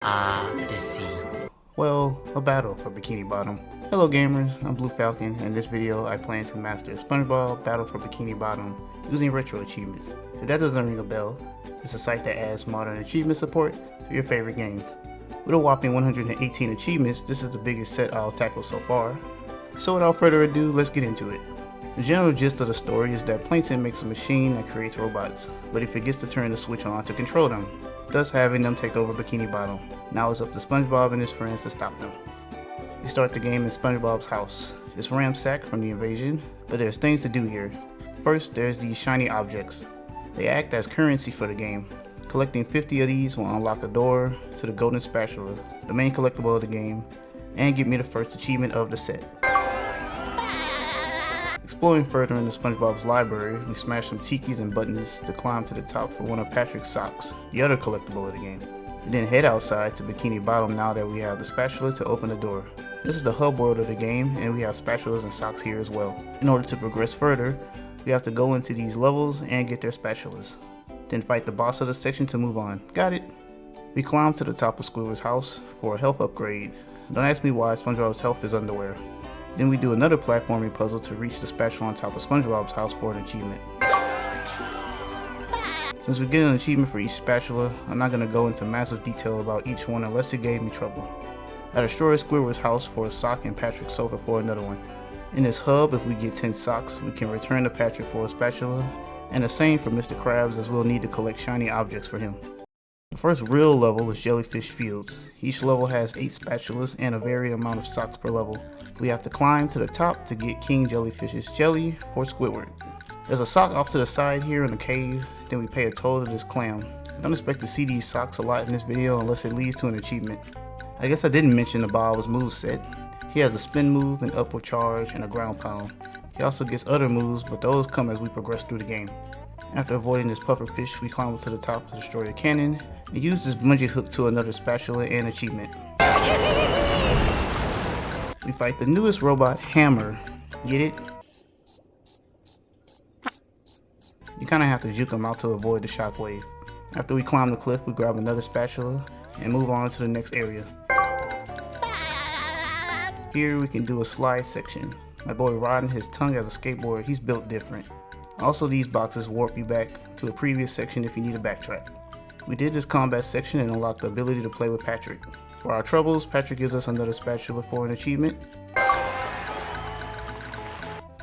The sea. Well, a battle for Bikini Bottom. Hello gamers, I'm Blue Falcon, and in this video I plan to master SpongeBob Battle for Bikini Bottom using RetroAchievements. If that doesn't ring a bell, it's a site that adds modern achievement support to your favorite games. With a whopping 118 achievements, this is the biggest set I'll tackle so far. So without further ado, let's get into it. The general gist of the story is that Plankton makes a machine that creates robots, but he forgets to turn the switch on to control them, thus having them take over Bikini Bottom. Now it's up to SpongeBob and his friends to stop them. We start the game in SpongeBob's house. It's ransacked from the invasion, but there's things to do here. First, there's these shiny objects. They act as currency for the game. Collecting 50 of these will unlock a door to the Golden Spatula, the main collectible of the game, and get me the first achievement of the set. Exploring further into SpongeBob's library, we smash some tikis and buttons to climb to the top for one of Patrick's socks, the other collectible of the game. We then head outside to Bikini Bottom now that we have the spatula to open the door. This is the hub world of the game, and we have spatulas and socks here as well. In order to progress further, we have to go into these levels and get their spatulas. Then fight the boss of the section to move on. Got it! We climb to the top of Squidward's house for a health upgrade. Don't ask me why SpongeBob's health is underwear. Then we do another platforming puzzle to reach the spatula on top of SpongeBob's house for an achievement. Since we get an achievement for each spatula, I'm not going to go into massive detail about each one unless it gave me trouble. I destroyed Squidward's house for a sock and Patrick's sofa for another one. In this hub, if we get 10 socks, we can return to Patrick for a spatula, and the same for Mr. Krabs as we'll need to collect shiny objects for him. The first real level is Jellyfish Fields. Each level has 8 spatulas and a varied amount of socks per level. We have to climb to the top to get King Jellyfish's jelly for Squidward. There's a sock off to the side here in the cave, then we pay a toll to this clam. Don't expect to see these socks a lot in this video unless it leads to an achievement. I guess I didn't mention the Bob's moveset. He has a spin move, an upward charge, and a ground pound. He also gets other moves, but those come as we progress through the game. After avoiding this pufferfish, we climb up to the top to destroy the cannon, and use this bungee hook to another spatula and achievement. We fight the newest robot, Hammer. Get it? You kinda have to juke him out to avoid the shockwave. After we climb the cliff, we grab another spatula and move on to the next area. Here we can do a slide section. My boy riding his tongue as a skateboard, he's built different. Also, these boxes warp you back to a previous section if you need to backtrack. We did this combat section and unlocked the ability to play with Patrick. For our troubles, Patrick gives us another spatula for an achievement.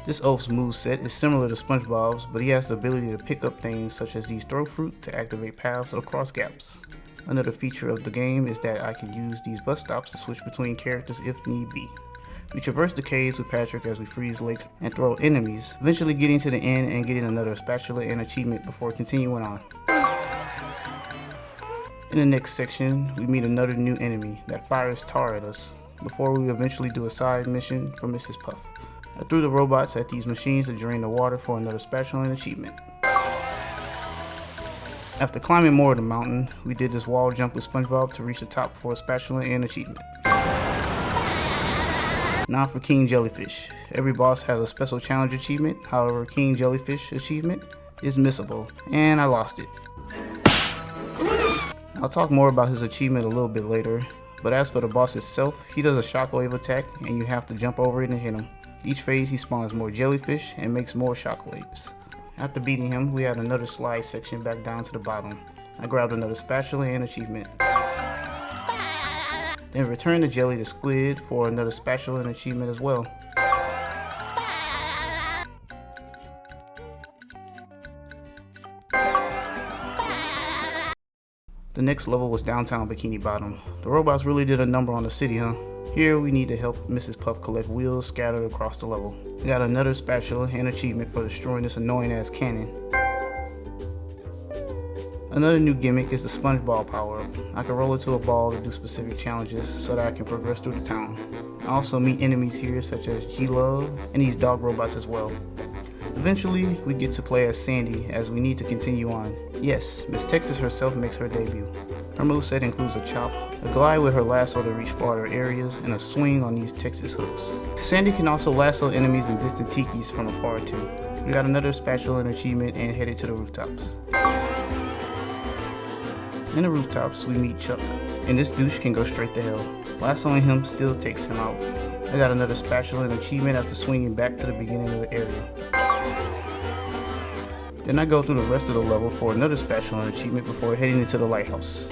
This oaf's moveset is similar to SpongeBob's, but he has the ability to pick up things such as these throw fruit to activate paths or cross gaps. Another feature of the game is that I can use these bus stops to switch between characters if need be. We traverse the caves with Patrick as we freeze lakes and throw enemies, eventually getting to the end and getting another spatula and achievement before continuing on. In the next section, we meet another new enemy that fires tar at us, before we eventually do a side mission for Mrs. Puff. I threw the robots at these machines to drain the water for another spatula and achievement. After climbing more of the mountain, we did this wall jump with SpongeBob to reach the top for a spatula and achievement. Now for King Jellyfish. Every boss has a special challenge achievement, however King Jellyfish achievement is missable, and I lost it. I'll talk more about his achievement a little bit later, but as for the boss itself, he does a shockwave attack and you have to jump over it and hit him. Each phase he spawns more jellyfish and makes more shockwaves. After beating him, we had another slide section back down to the bottom. I grabbed another spatula and achievement. Then returned the jelly to Squid for another spatula and achievement as well. The next level was downtown Bikini Bottom. The robots really did a number on the city, huh? Here we need to help Mrs. Puff collect wheels scattered across the level. We got another spatula and achievement for destroying this annoying ass cannon. Another new gimmick is the SpongeBob power-up. I can roll into a ball to do specific challenges so that I can progress through the town. I also meet enemies here such as G-Love and these dog robots as well. Eventually, we get to play as Sandy as we need to continue on. Yes, Miss Texas herself makes her debut. Her moveset includes a chop, a glide with her lasso to reach farther areas, and a swing on these Texas hooks. Sandy can also lasso enemies in distant tikis from afar too. We got another spatula and achievement and headed to the rooftops. In the rooftops, we meet Chuck. and this douche can go straight to hell. Lassoing him still takes him out. I got another spatula and achievement after swinging back to the beginning of the area. Then I go through the rest of the level for another spatula and achievement before heading into the lighthouse.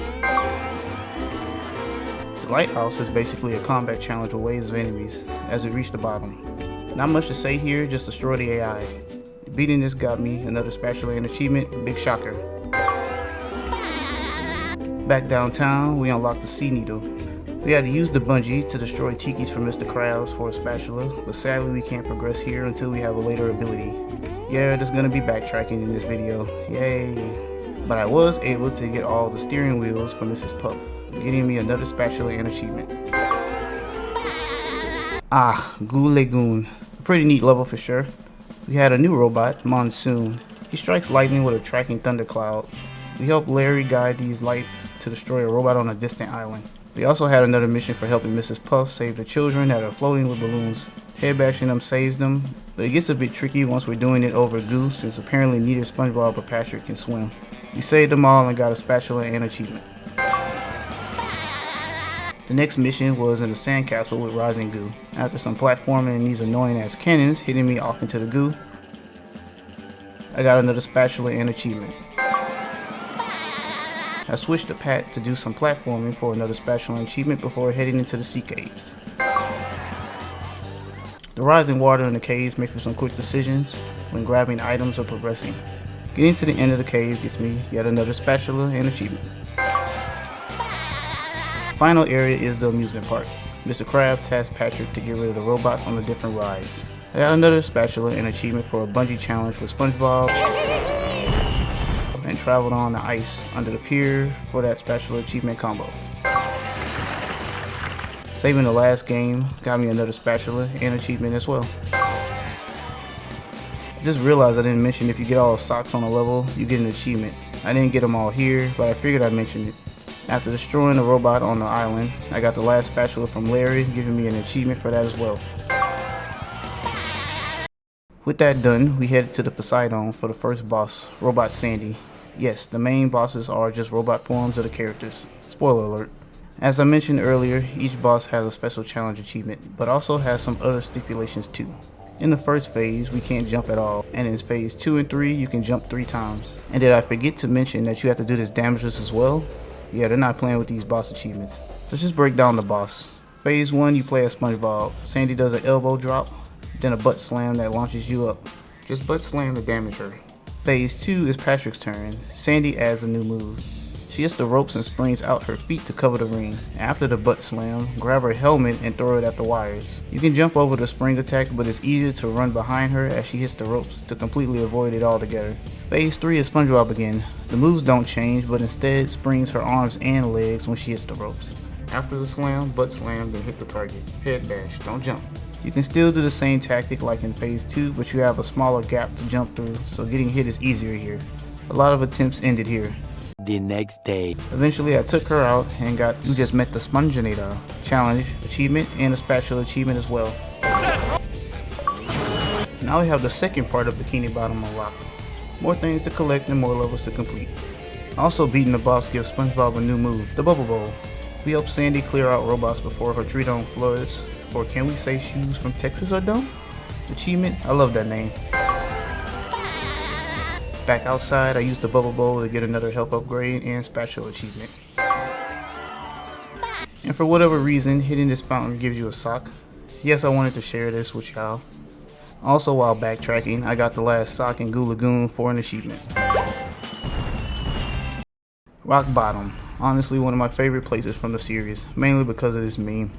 The lighthouse is basically a combat challenge with waves of enemies as we reach the bottom. Not much to say here, just destroy the AI. Beating this got me another spatula and achievement, big shocker. Back downtown, we unlocked the sea needle. We had to use the bungee to destroy tikis for Mr. Krabs for a spatula, but sadly we can't progress here until we have a later ability. Yeah, there's gonna be backtracking in this video, yay! But I was able to get all the steering wheels from Mrs. Puff, getting me another spatula and achievement. Goo Lagoon. A pretty neat level for sure. We had a new robot, Monsoon. He strikes lightning with a tracking thundercloud. We helped Larry guide these lights to destroy a robot on a distant island. We also had another mission for helping Mrs. Puff save the children that are floating with balloons. Head bashing them saves them, but it gets a bit tricky once we're doing it over Goo, since apparently neither SpongeBob or Patrick can swim. We saved them all and got a spatula and achievement. The next mission was in the sandcastle with rising Goo. After some platforming and these annoying ass cannons hitting me off into the Goo, I got another spatula and achievement. I switched to Pat to do some platforming for another spatula and achievement before heading into the sea caves. The rising water in the caves make for some quick decisions when grabbing items or progressing. Getting to the end of the cave gets me yet another spatula and achievement. Final area is the amusement park. Mr. Krabs tasked Patrick to get rid of the robots on the different rides. I got another spatula and achievement for a bungee challenge with SpongeBob and traveled on the ice under the pier for that spatula achievement combo. Saving the last game got me another spatula and achievement as well. I just realized I didn't mention if you get all the socks on a level, you get an achievement. I didn't get them all here, but I figured I'd mention it. After destroying the robot on the island, I got the last spatula from Larry, giving me an achievement for that as well. With that done, we headed to the Poseidon for the first boss, Robot Sandy. Yes, the main bosses are just robot forms of the characters. Spoiler alert. As I mentioned earlier, each boss has a special challenge achievement, but also has some other stipulations too. In the first phase, we can't jump at all, and in phase 2 and 3, you can jump 3 times. And did I forget to mention that you have to do this damageless as well? Yeah, they're not playing with these boss achievements. Let's just break down the boss. Phase 1, you play as SpongeBob. Sandy does an elbow drop, then a butt slam that launches you up. Just butt slam to damage her. Phase 2 is Patrick's turn. Sandy adds a new move. She hits the ropes and springs out her feet to cover the ring. After the butt slam, grab her helmet and throw it at the wires. You can jump over the spring attack, but it's easier to run behind her as she hits the ropes to completely avoid it altogether. Phase 3 is SpongeBob again. The moves don't change, but instead springs her arms and legs when she hits the ropes. After the slam, butt slam, then hit the target. Head bash, don't jump. You can still do the same tactic like in phase 2, but you have a smaller gap to jump through, so getting hit is easier here. A lot of attempts ended here. The next day. Eventually I took her out and got You Just Met the Spongeonator challenge achievement and a spatula achievement as well. Now we have the second part of Bikini Bottom unlocked. More things to collect and more levels to complete. Also beating the boss gives SpongeBob a new move, the Bubble Bowl. We help Sandy clear out robots before her tree dome floods. For Can We Say Shoes from Texas Are Dumb? Achievement, I love that name. Back outside, I used the Bubble Bowl to get another health upgrade and spatula achievement. And for whatever reason, hitting this fountain gives you a sock. Yes, I wanted to share this with y'all. Also, while backtracking, I got the last sock in Goo Lagoon for an achievement. Rock Bottom. Honestly, one of my favorite places from the series, mainly because of this meme.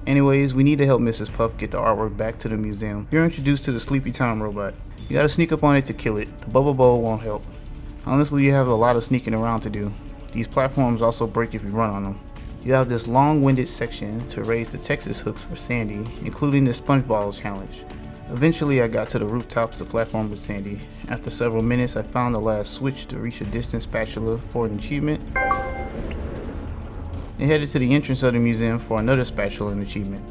Anyways, we need to help Mrs. Puff get the artwork back to the museum. You're introduced to the Sleepy Time robot. You gotta sneak up on it to kill it. The Bubble Bowl won't help. Honestly, you have a lot of sneaking around to do. These platforms also break if you run on them. You have this long-winded section to raise the Texas hooks for Sandy, including the SpongeBob challenge. Eventually, I got to the rooftops to platform with Sandy. After several minutes, I found the last switch to reach a distant spatula for an achievement. And headed to the entrance of the museum for another spatula and achievement.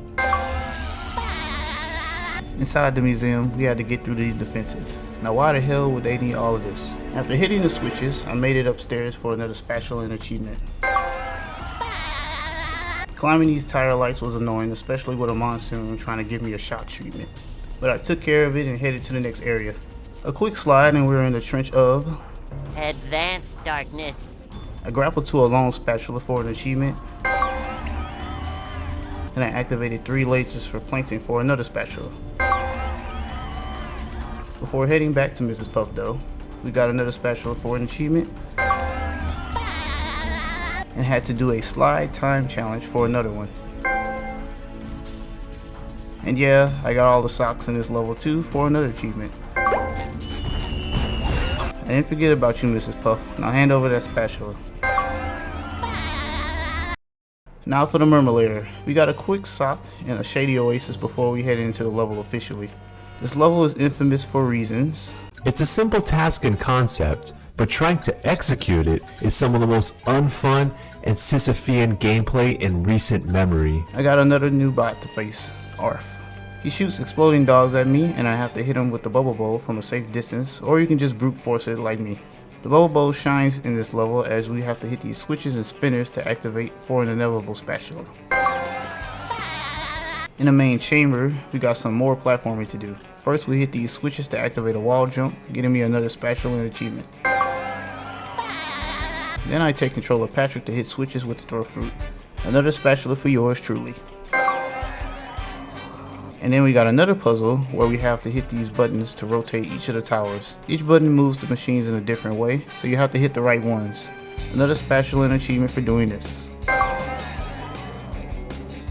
Inside the museum, we had to get through these defenses. Now why the hell would they need all of this? After hitting the switches, I made it upstairs for another spatula and achievement. Climbing these tire lights was annoying, especially with a monsoon trying to give me a shock treatment. But I took care of it and headed to the next area. A quick slide and we were in the trench of Advanced darkness. I grappled to a long spatula for an achievement. And I activated 3 lasers for plankton for another spatula. Before heading back to Mrs. Puff though, we got another spatula for an achievement. And had to do a slide time challenge for another one. And yeah, I got all the socks in this level too for another achievement. I didn't forget about you, Mrs. Puff. Now hand over that spatula. Now for the Mermaliar. We got a quick sock and a shady oasis before we head into the level officially. This level is infamous for reasons. It's a simple task and concept, but trying to execute it is some of the most unfun and Sisyphean gameplay in recent memory. I got another new bot to face, Arf. He shoots exploding dogs at me and I have to hit him with the bubble bowl from a safe distance, or you can just brute force it like me. The bubble bowl shines in this level as we have to hit these switches and spinners to activate for an inevitable spatula. In the main chamber, we got some more platforming to do. First we hit these switches to activate a wall jump, getting me another spatula and achievement. Then I take control of Patrick to hit switches with the throw fruit. Another spatula for yours truly. And then we got another puzzle where we have to hit these buttons to rotate each of the towers. Each button moves the machines in a different way, so you have to hit the right ones. Another spatula and achievement for doing this.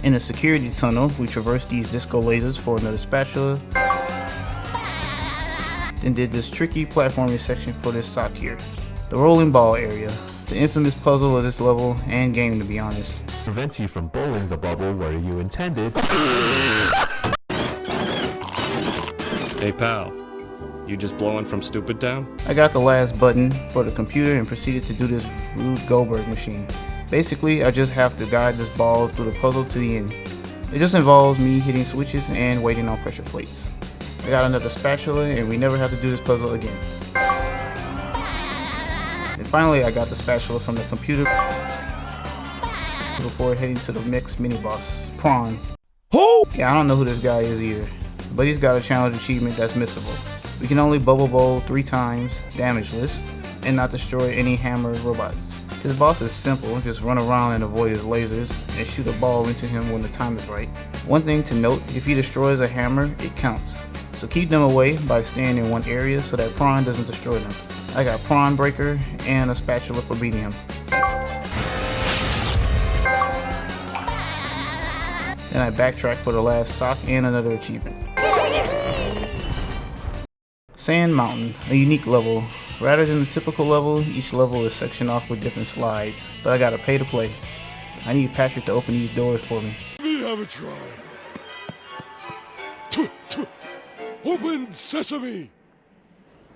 In a security tunnel, we traversed these disco lasers for another spatula. Then did this tricky platforming section for this sock here. The rolling ball area. The infamous puzzle of this level and game, to be honest. Prevents you from bowling the bubble where you intended. Hey pal, you just blowing from Stupid Town? I got the last button for the computer and proceeded to do this Rube Goldberg machine. Basically, I just have to guide this ball through the puzzle to the end. It just involves me hitting switches and waiting on pressure plates. I got another spatula and we never have to do this puzzle again. And finally, I got the spatula from the computer before heading to the next mini boss, Prawn. Who? Yeah, I don't know who this guy is either, but he's got a challenge achievement that's missable. We can only bubble bowl 3 times, damageless, and not destroy any hammered robots. His boss is simple, just run around and avoid his lasers and shoot a ball into him when the time is right. One thing to note, if he destroys a hammer, it counts. So keep them away by staying in one area so that Prawn doesn't destroy them. I got Prawn Breaker and a spatula for beating him. Then I backtrack for the last sock and another achievement. Sand Mountain, a unique level. Rather than the typical level, each level is sectioned off with different slides, but I gotta pay to play. I need Patrick to open these doors for me. Let me have a try. Open sesame!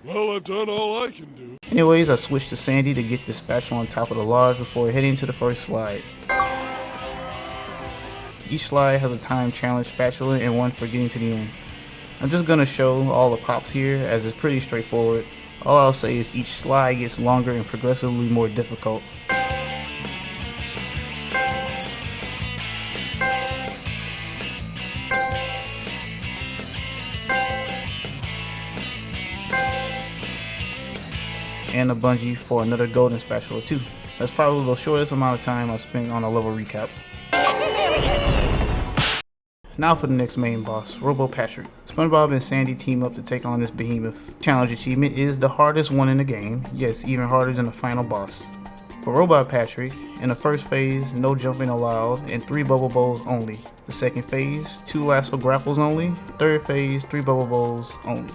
Well, I've done all I can do. Anyways, I switched to Sandy to get this spatula on top of the lodge before heading to the first slide. Each slide has a time challenge spatula and one for getting to the end. I'm just gonna show all the pops here as it's pretty straightforward. All I'll say is each slide gets longer and progressively more difficult. And a bungee for another golden spatula too. That's probably the shortest amount of time I spent on a level recap. Now for the next main boss, Robo Patrick. SpongeBob and Sandy team up to take on this behemoth. Challenge achievement is the hardest one in the game, yes, even harder than the final boss. For Robot Patrick, in the first phase, no jumping allowed and 3 bubble bowls only. The second phase, 2 lasso grapples only. Third phase, 3 bubble bowls only.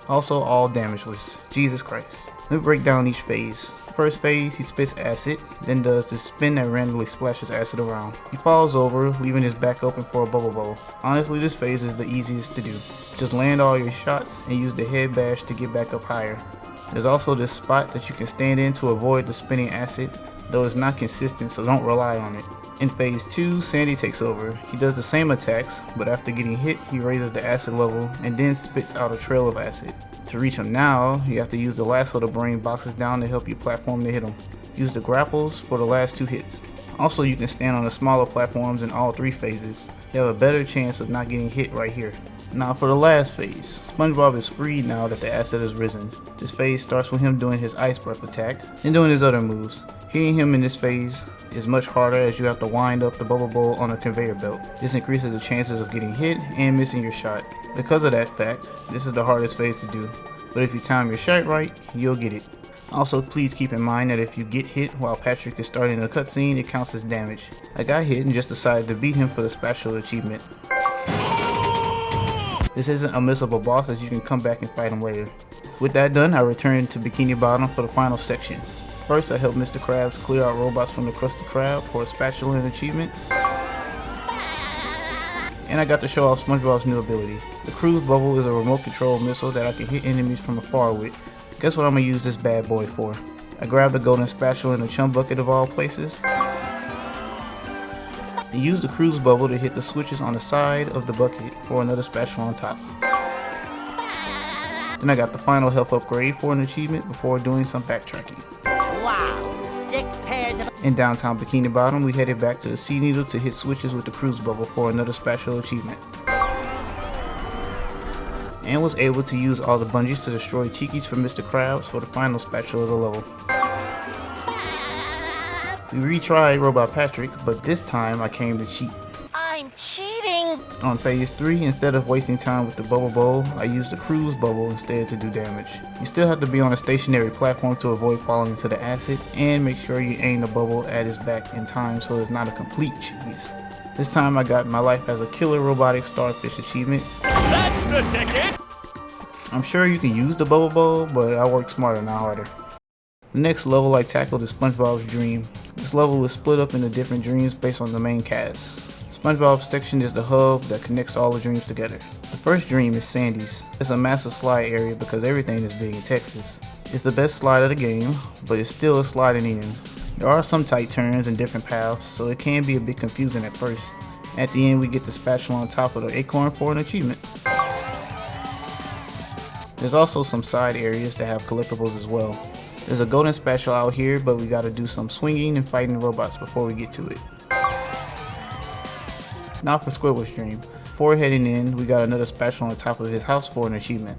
Also all damageless. Jesus Christ. Let me break down each phase. First phase, he spits acid, then does this spin that randomly splashes acid around. He falls over, leaving his back open for a bubble bowl. Honestly, this phase is the easiest to do. Just land all your shots and use the head bash to get back up higher. There's also this spot that you can stand in to avoid the spinning acid, though it's not consistent, so don't rely on it. In phase 2, Sandy takes over. He does the same attacks, but after getting hit, he raises the acid level and then spits out a trail of acid. To reach him now, you have to use the lasso to bring boxes down to help you platform to hit him. Use the grapples for the last 2 hits. Also, you can stand on the smaller platforms in all 3 phases. You have a better chance of not getting hit right here. Now for the last phase, SpongeBob is freed now that the acid has risen. This phase starts with him doing his ice breath attack and doing his other moves. Hitting him in this phase is much harder as you have to wind up the bubble bowl on a conveyor belt. This increases the chances of getting hit and missing your shot. Because of that fact, this is the hardest phase to do, but if you time your shot right, you'll get it. Also, please keep in mind that if you get hit while Patrick is starting a cutscene, it counts as damage. I got hit and just decided to beat him for the Spatula achievement. This isn't a missable boss, as you can come back and fight him later. With that done, I return to Bikini Bottom for the final section. First, I helped Mr. Krabs clear out robots from the Krusty Krab for a spatula and achievement. And I got to show off SpongeBob's new ability. The cruise bubble is a remote control missile that I can hit enemies from afar with. Guess what I'm gonna use this bad boy for? I grabbed the golden spatula in the chum bucket of all places. And used the cruise bubble to hit the switches on the side of the bucket for another spatula on top. Then I got the final health upgrade for an achievement before doing some backtracking. Wow, 6 pairs of... In downtown Bikini Bottom, we headed back to the Sea Needle to hit switches with the cruise bubble for another spatula achievement. And was able to use all the bungees to destroy tikis for Mr. Krabs for the final spatula of the level. We retried Robot Patrick, but this time I came to cheat. I'm cheating! On phase 3, instead of wasting time with the bubble bowl, I used the cruise bubble instead to do damage. You still have to be on a stationary platform to avoid falling into the acid, and make sure you aim the bubble at his back in time so it's not a complete cheese. This time I got my life as a killer robotic starfish achievement. That's the ticket! I'm sure you can use the bubble bowl, but I work smarter, not harder. The next level I tackled is SpongeBob's Dream. This level is split up into different dreams based on the main cast. SpongeBob's section is the hub that connects all the dreams together. The first dream is Sandy's. It's a massive slide area because everything is big in Texas. It's the best slide of the game, but it's still a slide in the end. There are some tight turns and different paths, so it can be a bit confusing at first. At the end, we get the spatula on top of the acorn for an achievement. There's also some side areas that have collectibles as well. There's a golden spatula out here, but we gotta do some swinging and fighting robots before we get to it. Now for Squidward's dream. Before heading in, we got another spatula on top of his house for an achievement.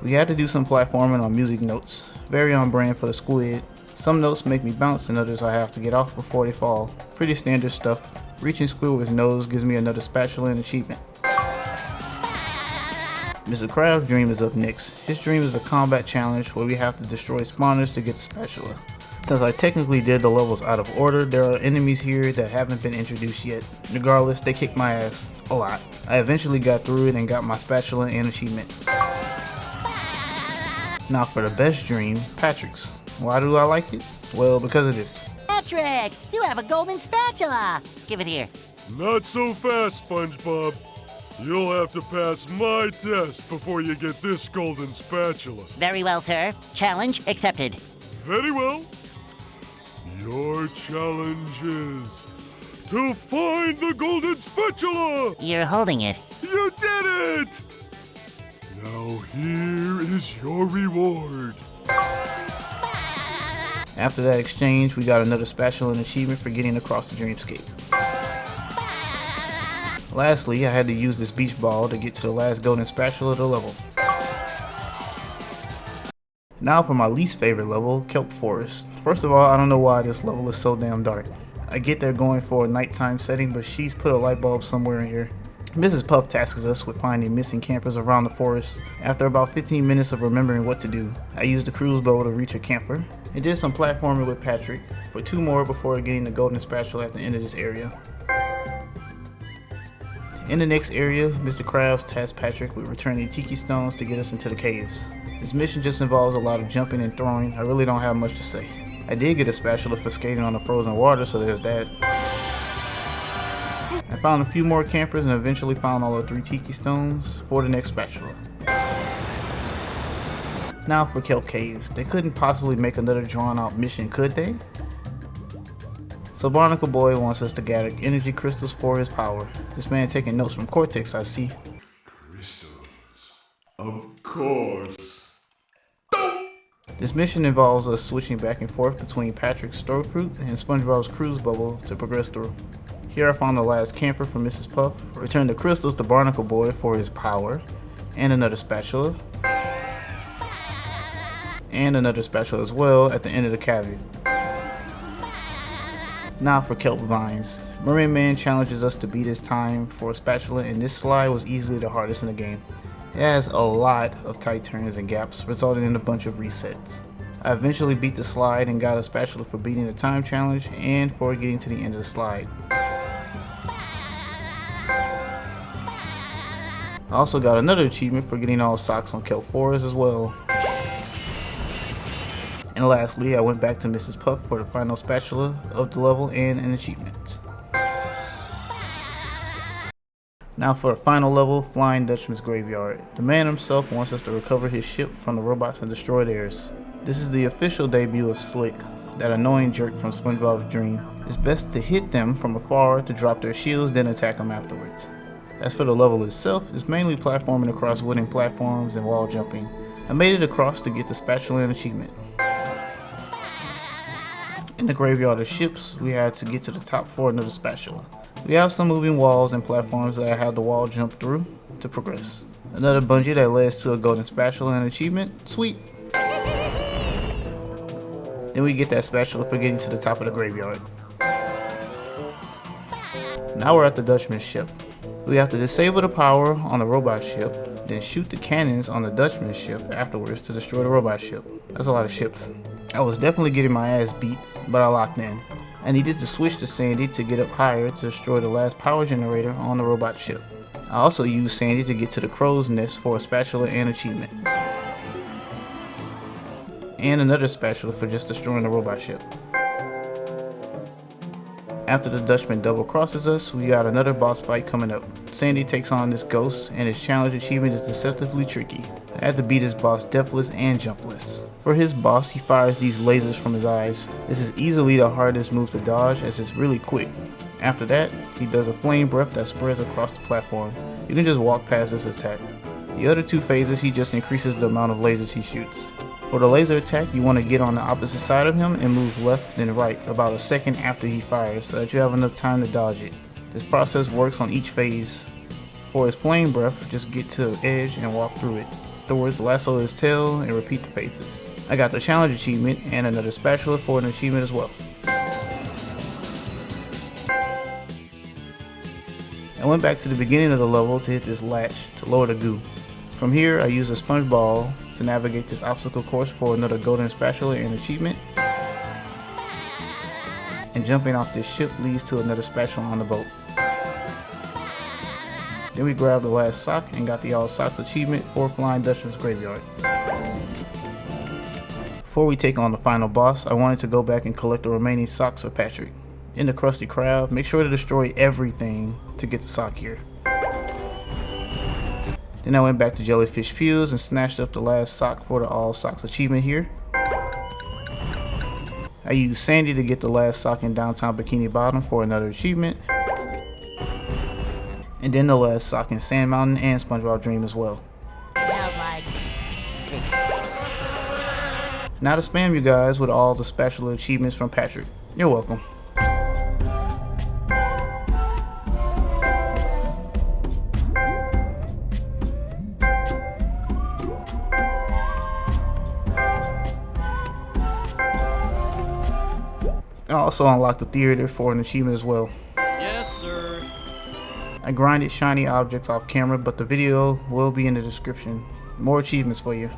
We had to do some platforming on music notes. Very on brand for the squid. Some notes make me bounce and others I have to get off before they fall. Pretty standard stuff. Reaching Squidward's nose gives me another spatula and achievement. Mr. Krabs' dream is up next. His dream is a combat challenge where we have to destroy spawners to get the spatula. Since I technically did the levels out of order, there are enemies here that haven't been introduced yet. Regardless, they kicked my ass a lot. I eventually got through it and got my spatula and achievement. Now for the best dream, Patrick's. Why do I like it? Well, because of this. Patrick, you have a golden spatula! Give it here. Not so fast, SpongeBob. You'll have to pass my test before you get this golden spatula. Very well, sir. Challenge accepted. Very well. Your challenge is to find the golden spatula! You're holding it. You did it! Now here is your reward. After that exchange, we got another spatula and achievement for getting across the dreamscape. Lastly, I had to use this beach ball to get to the last golden spatula of the level. Now for my least favorite level, Kelp Forest. First of all, I don't know why this level is so damn dark. I get they're going for a nighttime setting, but she's put a light bulb somewhere in here. Mrs. Puff tasks us with finding missing campers around the forest. After about 15 minutes of remembering what to do, I used the cruise boat to reach a camper, and did some platforming with Patrick for 2 more before getting the golden spatula at the end of this area. In the next area, Mr. Krabs tasked Patrick with returning tiki stones to get us into the caves. This mission just involves a lot of jumping and throwing. I really don't have much to say. I did get a spatula for skating on the frozen water, so there's that. I found a few more campers and eventually found all the 3 tiki stones for the next spatula. Now for Kelp Caves. They couldn't possibly make another drawn out mission, could they? So Barnacle Boy wants us to gather energy crystals for his power. This man taking notes from Cortex, I see. Crystals. Of course. This mission involves us switching back and forth between Patrick's Store Fruit and SpongeBob's Cruise Bubble to progress through. Here I found the last camper from Mrs. Puff, returned the crystals to Barnacle Boy for his power, and another spatula. And another spatula as well at the end of the cavity. Now for Kelp Vines. Mermaid Man challenges us to beat his time for a spatula, and this slide was easily the hardest in the game. It has a lot of tight turns and gaps, resulting in a bunch of resets. I eventually beat the slide and got a spatula for beating the time challenge and for getting to the end of the slide. I also got another achievement for getting all socks on Kelp Forest as well. And lastly, I went back to Mrs. Puff for the final spatula of the level and an achievement. Now for the final level, Flying Dutchman's Graveyard. The man himself wants us to recover his ship from the robots and destroy theirs. This is the official debut of Slick, that annoying jerk from SpongeBob's Dream. It's best to hit them from afar to drop their shields, then attack them afterwards. As for the level itself, it's mainly platforming across wooden platforms and wall jumping. I made it across to get the spatula and achievement. In the graveyard of ships, we had to get to the top for another spatula. We have some moving walls and platforms that I have the wall jump through to progress. Another bungee that leads to a golden spatula and achievement. Sweet. Then we get that spatula for getting to the top of the graveyard. Now we're at the Dutchman ship. We have to disable the power on the robot ship, then shoot the cannons on the Dutchman ship afterwards to destroy the robot ship. That's a lot of ships. I was definitely getting my ass beat, but I locked in. I needed to switch to Sandy to get up higher to destroy the last power generator on the robot ship. I also used Sandy to get to the crow's nest for a spatula and achievement. And another spatula for just destroying the robot ship. After the Dutchman double crosses us, we got another boss fight coming up. Sandy takes on this ghost, and his challenge achievement is deceptively tricky. I had to beat his boss deathless and jumpless. For his boss, he fires these lasers from his eyes. This is easily the hardest move to dodge as it's really quick. After that, he does a flame breath that spreads across the platform. You can just walk past this attack. The other two phases, he just increases the amount of lasers he shoots. For the laser attack, you want to get on the opposite side of him and move left then right about a second after he fires so that you have enough time to dodge it. This process works on each phase. For his flame breath, just get to the edge and walk through it. Afterwards, lasso his tail and repeat the phases. I got the challenge achievement and another spatula for an achievement as well. I went back to the beginning of the level to hit this latch to lower the goo. From here, I used a sponge ball to navigate this obstacle course for another golden spatula and achievement. And jumping off this ship leads to another spatula on the boat. Then we grabbed the last sock and got the all socks achievement for Flying Dutchman's Graveyard. Before we take on the final boss, I wanted to go back and collect the remaining socks for Patrick. In the Krusty Krab, make sure to destroy everything to get the sock here. Then I went back to Jellyfish Fields and snatched up the last sock for the all socks achievement here. I used Sandy to get the last sock in downtown Bikini Bottom for another achievement. And then the last sock in Sand Mountain and SpongeBob Dream as well. Sounds like... Now to spam you guys with all the spatula achievements from Patrick. You're welcome. I also unlocked the theater for an achievement as well. Yes, sir. I grinded shiny objects off camera, but the video will be in the description. More achievements for you.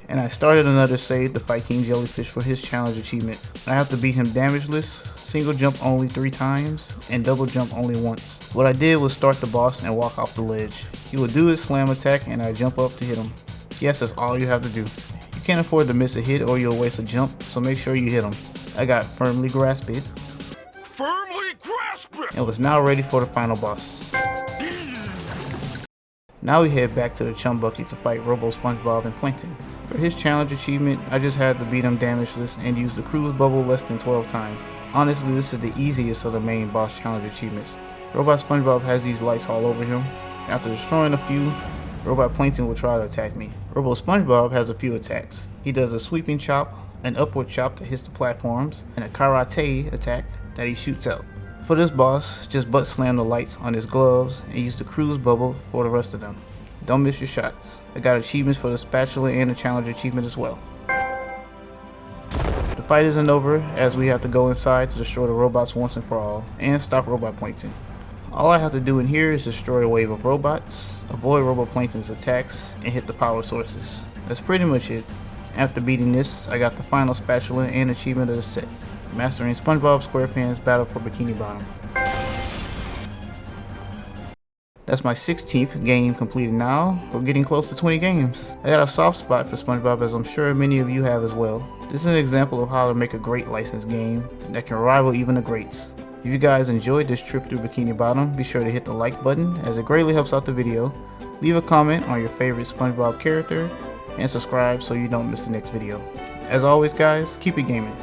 And I started another save to fight King Jellyfish for his challenge achievement. I have to beat him damageless, single jump only 3 times, and double jump only once. What I did was start the boss and walk off the ledge. He would do his slam attack and I jump up to hit him. Yes, that's all you have to do. You can't afford to miss a hit or you'll waste a jump, so make sure you hit them. I got firmly grasped it. Firmly grasp it! And was now ready for the final boss. Now we head back to the chum bucket to fight Robo, SpongeBob, and Plankton. For his challenge achievement, I just had to beat him damageless and use the cruise bubble less than 12 times. Honestly, this is the easiest of the main boss challenge achievements. Robot SpongeBob has these lights all over him. After destroying a few, Robot Plankton will try to attack me. Robo SpongeBob has a few attacks. He does a sweeping chop, an upward chop that hits the platforms, and a karate attack that he shoots out. For this boss, just butt slam the lights on his gloves and use the cruise bubble for the rest of them. Don't miss your shots. I got achievements for the spatula and the challenge achievement as well. The fight isn't over, as we have to go inside to destroy the robots once and for all, and stop Robot Plankton. All I have to do in here is destroy a wave of robots, avoid Robot Plankton's attacks, and hit the power sources. That's pretty much it. After beating this, I got the final spatula and achievement of the set, mastering SpongeBob SquarePants Battle for Bikini Bottom. That's my 16th game completed now. We're getting close to 20 games. I got a soft spot for SpongeBob, as I'm sure many of you have as well. This is an example of how to make a great licensed game that can rival even the greats. If you guys enjoyed this trip through Bikini Bottom, be sure to hit the like button, as it greatly helps out the video. Leave a comment on your favorite SpongeBob character, and subscribe so you don't miss the next video. As always guys, keep it gaming.